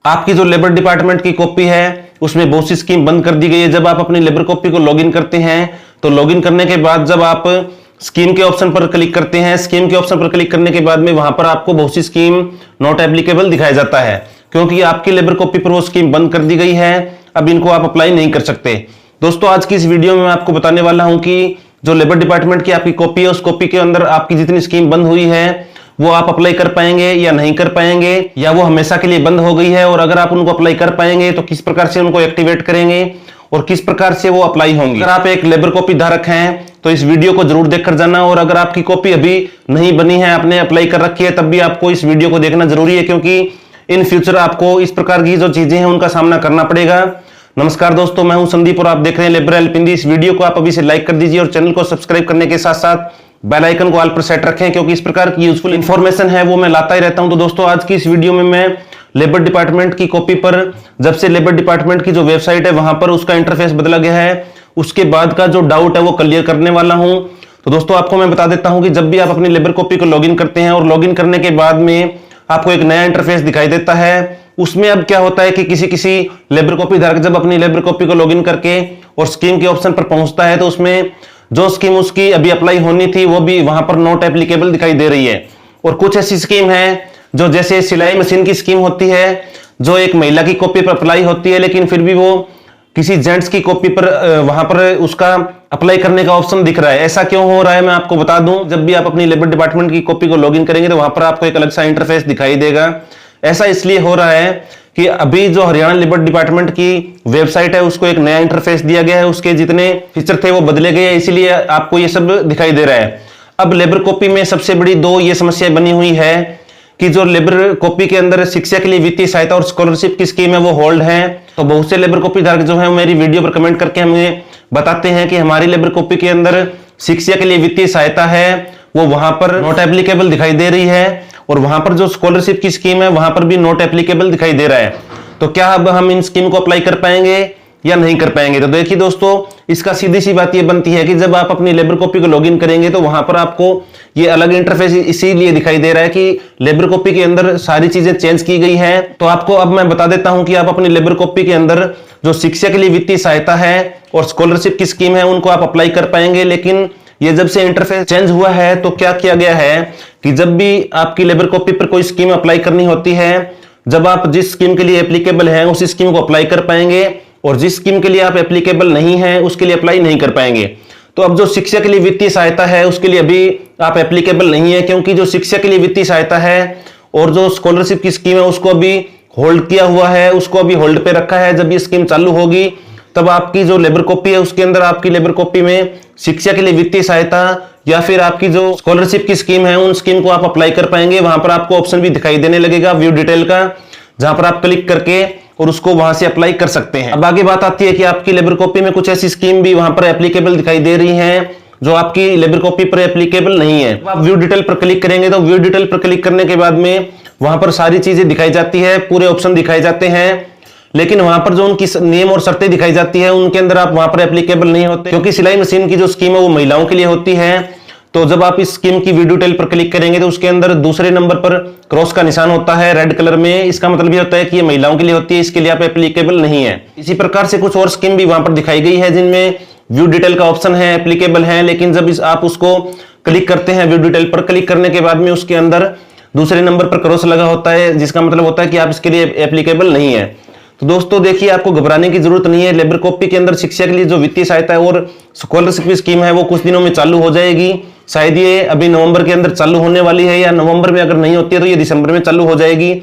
आपकी जो labour department की कॉपी है उसमें बहुत सी स्कीम बंद कर दी गई है। जब आप अपनी लेबर कॉपी को लॉगिन करते हैं तो लॉगिन करने के बाद जब आप स्कीम के ऑप्शन पर क्लिक करते हैं, स्कीम के ऑप्शन पर क्लिक करने के बाद में वहां पर आपको बहुत सी स्कीम नॉट एप्लीकेबल दिखाया जाता है, क्योंकि आपकी लेबर कॉपी पर वो स्कीम बंद कर दी गई है। अब इनको आप अप्लाई नहीं कर सकते। दोस्तों आज की इस वीडियो में मैं आपको बताने वाला हूं कि जो लेबर डिपार्टमेंट की आपकी कॉपी है उस कॉपी के अंदर आपकी जितनी स्कीम बंद हुई है वो आप अप्लाई कर पाएंगे या नहीं कर पाएंगे, या वो हमेशा के लिए बंद हो गई है, और अगर आप उनको अप्लाई कर पाएंगे तो किस प्रकार से उनको एक्टिवेट करेंगे और किस प्रकार से वो अप्लाई होंगी। अगर आप एक लेबर कॉपी धारक हैं तो इस वीडियो को जरूर देखकर जाना, और अगर आपकी कॉपी अभी नहीं बनी है, आपने अप्लाई कर रखी है, तब भी आपको इस वीडियो को देखना जरूरी है, क्योंकि इन फ्यूचर आपको इस प्रकार की जो चीजें हैं उनका सामना करना पड़ेगा। नमस्कार दोस्तों, मैं हूं संदीप और आप देख रहे हैं लेबर हेल्प हिंदी। इस वीडियो को आप अभी से लाइक कर दीजिए और चैनल को सब्सक्राइब करने के साथ साथ बेल आइकन को ऑल पर सेट रखें, क्योंकि इस प्रकार की यूजफुल इंफॉर्मेशन है वो मैं लाता ही रहता हूं। तो दोस्तों आज की इस वीडियो में मैं लेबर डिपार्टमेंट की कॉपी पर, जब से लेबर डिपार्टमेंट की जो वेबसाइट है वहां पर उसका इंटरफेस बदला गया है, उसके बाद का जो डाउट है वो क्लियर करने वाला हूं। तो दोस्तों आपको मैं बता देता हूं कि जब भी आप अपनी लेबर कॉपी को लॉगिन करते हैं और लॉगिन करने के बाद में आपको एक नया इंटरफेस दिखाई देता है, उसमें अब क्या होता है कि किसी लेबर कॉपी धारक जब अपनी लेबर कॉपी को लॉगिन करके और स्कीम के ऑप्शन पर पहुंचता है तो उसमें जो स्कीम उसकी अभी अप्लाई होनी थी वो भी वहां पर नॉट एप्लीकेबल दिखाई दे रही है। और कुछ ऐसी स्कीम है जो जैसे सिलाई मशीन की स्कीम होती है, जो एक महिला की कॉपी पर अप्लाई होती है, लेकिन फिर भी वो किसी जेंट्स की कॉपी पर वहां पर उसका अप्लाई करने का ऑप्शन दिख रहा है। ऐसा क्यों हो रहा है मैं आपको बता दूं। जब भी आप अपनी लेबर डिपार्टमेंट की कॉपी को लॉगिन करेंगे तो वहां पर आपको एक अलग सा इंटरफेस दिखाई देगा। ऐसा इसलिए हो रहा है कि अभी जो हरियाणा लेबर डिपार्टमेंट की वेबसाइट है उसको एक नया इंटरफेस दिया गया है, उसके जितने फीचर थे वो बदले गए, इसीलिए आपको ये सब दिखाई दे रहा है। अब लेबर कॉपी में सबसे बड़ी दो ये समस्या बनी हुई है कि जो लेबर कॉपी के अंदर शिक्षा के लिए वित्तीय सहायता और स्कॉलरशिप की स्कीम है वो होल्ड है। तो बहुत से लेबर कॉपी धारक जो है मेरी वीडियो पर कमेंट करके हमें बताते हैं कि हमारी लेबर कॉपी के अंदर शिक्षा के लिए वित्तीय सहायता है वो वहां पर नॉट एप्लीकेबल दिखाई दे रही है, और वहां पर जो स्कॉलरशिप की स्कीम है वहां पर भी नॉट एप्लीकेबल दिखाई दे रहा है। तो क्या अब हम इन स्कीम को अप्लाई कर पाएंगे या नहीं कर पाएंगे। तो देखिए दोस्तों, इसका सीधी सी बात ये बनती है कि जब आप अपनी लेबर कॉपी को लॉगिन करेंगे तो वहां पर आपको ये अलग इंटरफेस इसीलिए दिखाई दे रहा है कि लेबर कॉपी के अंदर सारी चीजें चेंज की गई है। तो आपको अब मैं बता देता हूं कि आप अपनी लेबर कॉपी के अंदर जो शिक्षा के लिए वित्तीय सहायता है और स्कॉलरशिप की स्कीम है उनको आप अप्लाई कर पाएंगे। लेकिन ये जब से इंटरफेस चेंज हुआ है तो क्या किया गया है कि जब भी आपकी लेबर कॉपी पर कोई स्कीम अप्लाई करनी होती है, जब आप जिस स्कीम के लिए एप्लीकेबल है उस स्कीम को अप्लाई कर पाएंगे, और जिस स्कीम के लिए आप एप्लीकेबल नहीं है उसके लिए अप्लाई नहीं कर पाएंगे। तो अब जो शिक्षा के लिए वित्तीय सहायता है उसके लिए अभी आप एप्लीकेबल नहीं है, क्योंकि जो शिक्षा के लिए वित्तीय सहायता है और जो स्कॉलरशिप की स्कीम है उसको अभी होल्ड किया हुआ है, उसको अभी होल्ड पे रखा है। जब ये स्कीम चालू होगी तब आपकी जो लेबर कॉपी है उसके अंदर आपकी लेबर कॉपी में शिक्षा के लिए वित्तीय सहायता या फिर आपकी जो स्कॉलरशिप की स्कीम है उन स्कीम को आप अप्लाई कर पाएंगे। वहां पर आपको ऑप्शन भी दिखाई देने लगेगा व्यू डिटेल का, जहां पर आप क्लिक करके और उसको वहां से अप्लाई कर सकते हैं। अब आगे बात आती है कि आपकी लेबर कॉपी में कुछ ऐसी स्कीम भी वहां पर एप्लीकेबल दिखाई दे रही हैं जो आपकी लेबर कॉपी पर एप्लीकेबल नहीं है। आप व्यू डिटेल पर क्लिक करेंगे तो व्यू डिटेल पर क्लिक करने के बाद में वहां पर सारी चीजें दिखाई जाती है, पूरे ऑप्शन दिखाई जाते हैं, लेकिन वहां पर जो उनकी नियम और शर्तें दिखाई जाती है उनके अंदर आप वहां पर एप्लीकेबल नहीं होते, क्योंकि सिलाई मशीन की जो स्कीम है वो महिलाओं के लिए होती है। तो जब आप इस स्कीम की व्यू डिटेल पर क्लिक करेंगे तो उसके अंदर दूसरे नंबर पर क्रॉस का निशान होता है रेड कलर में, इसका मतलब ये होता है कि ये महिलाओं के लिए होती है, इसके लिए आप एप्लीकेबल नहीं है। इसी प्रकार से कुछ और स्कीम भी वहां पर दिखाई गई है जिनमें व्यू डिटेल का ऑप्शन है, एप्लीकेबल है, लेकिन जब आप उसको क्लिक करते हैं व्यू डिटेल पर, क्लिक करने के बाद में उसके अंदर दूसरे नंबर पर क्रॉस लगा होता है, जिसका मतलब होता है कि आप इसके लिए एप्लीकेबल नहीं है। तो दोस्तों देखिए, आपको घबराने की जरूरत नहीं है। लेबर कॉपी के अंदर शिक्षा के लिए जो वित्तीय सहायता है और स्कॉलरशिप की स्कीम है वो कुछ दिनों में चालू हो जाएगी। शायद ये अभी नवंबर के अंदर चालू होने वाली है, या नवंबर में अगर नहीं होती है तो ये दिसंबर में चालू हो जाएगी।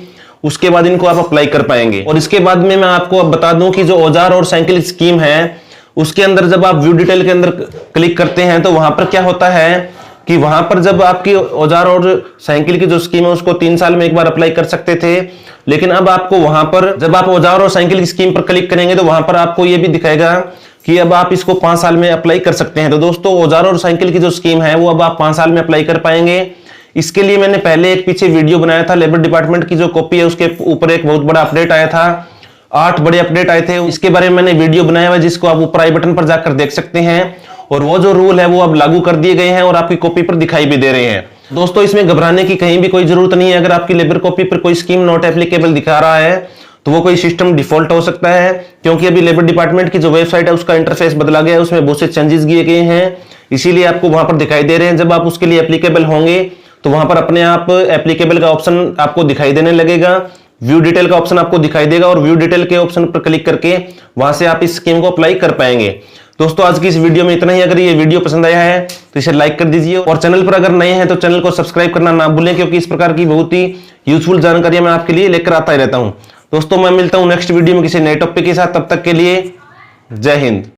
उसके बाद इनको आप अप्लाई कर पाएंगे। और इसके बाद में मैं आपको अब बता दूं कि जो औजार और साइकिल स्कीम है उसके अंदर जब आप व्यू डिटेल के अंदर क्लिक करते हैं तो वहां पर क्या होता है कि वहां पर जब आपकी औजार और साइकिल की जो स्कीम है उसको 3 साल में एक बार अप्लाई कर सकते थे, लेकिन अब आपको वहां पर जब आप औजार और साइकिल की स्कीम पर क्लिक करेंगे तो वहां पर आपको ये भी दिखाएगा कि अब आप इसको 5 साल में अप्लाई कर सकते हैं। तो दोस्तों औजार और साइकिल की जो स्कीम है वो अब आप 5 साल में अप्लाई कर पाएंगे। इसके लिए मैंने पहले एक पीछे वीडियो बनाया था, लेबर डिपार्टमेंट की जो कॉपी है उसके ऊपर एक बहुत बड़ा अपडेट आया था, 8 बड़े अपडेट आए थे, इसके बारे में मैंने वीडियो बनाया हुआ है जिसको आप ऊपर आई बटन पर जाकर देख सकते हैं। और वो जो रूल है वो अब लागू कर दिए गए हैं और आपकी कॉपी पर दिखाई भी दे रहे हैं। दोस्तों इसमें घबराने की कहीं भी कोई जरूरत नहीं है। अगर आपकी लेबर कॉपी पर कोई स्कीम नॉट एप्लीकेबल दिखा रहा है तो वो कोई सिस्टम डिफॉल्ट हो सकता है, क्योंकि अभी लेबर डिपार्टमेंट की जो वेबसाइट है उसका इंटरफेस बदला गया है, उसमें बहुत से चेंजेस किए गए हैं, इसीलिए आपको वहां पर दिखाई दे रहे हैं। जब आप उसके लिए एप्लीकेबल होंगे तो वहां पर अपने आप एप्लीकेबल का ऑप्शन आपको दिखाई देने लगेगा, व्यू डिटेल का ऑप्शन आपको दिखाई देगा, और व्यू डिटेल के ऑप्शन पर क्लिक करके वहां से आप इस स्कीम को अप्लाई कर पाएंगे। दोस्तों आज की इस वीडियो में इतना ही। अगर ये वीडियो पसंद आया है तो इसे लाइक कर दीजिए, और चैनल पर अगर नए हैं तो चैनल को सब्सक्राइब करना ना भूलें, क्योंकि इस प्रकार की बहुत ही यूजफुल जानकारियां मैं आपके लिए लेकर आता ही रहता हूं। दोस्तों मैं मिलता हूं नेक्स्ट वीडियो में किसी नए टॉपिक के साथ, तब तक के लिए जय हिंद।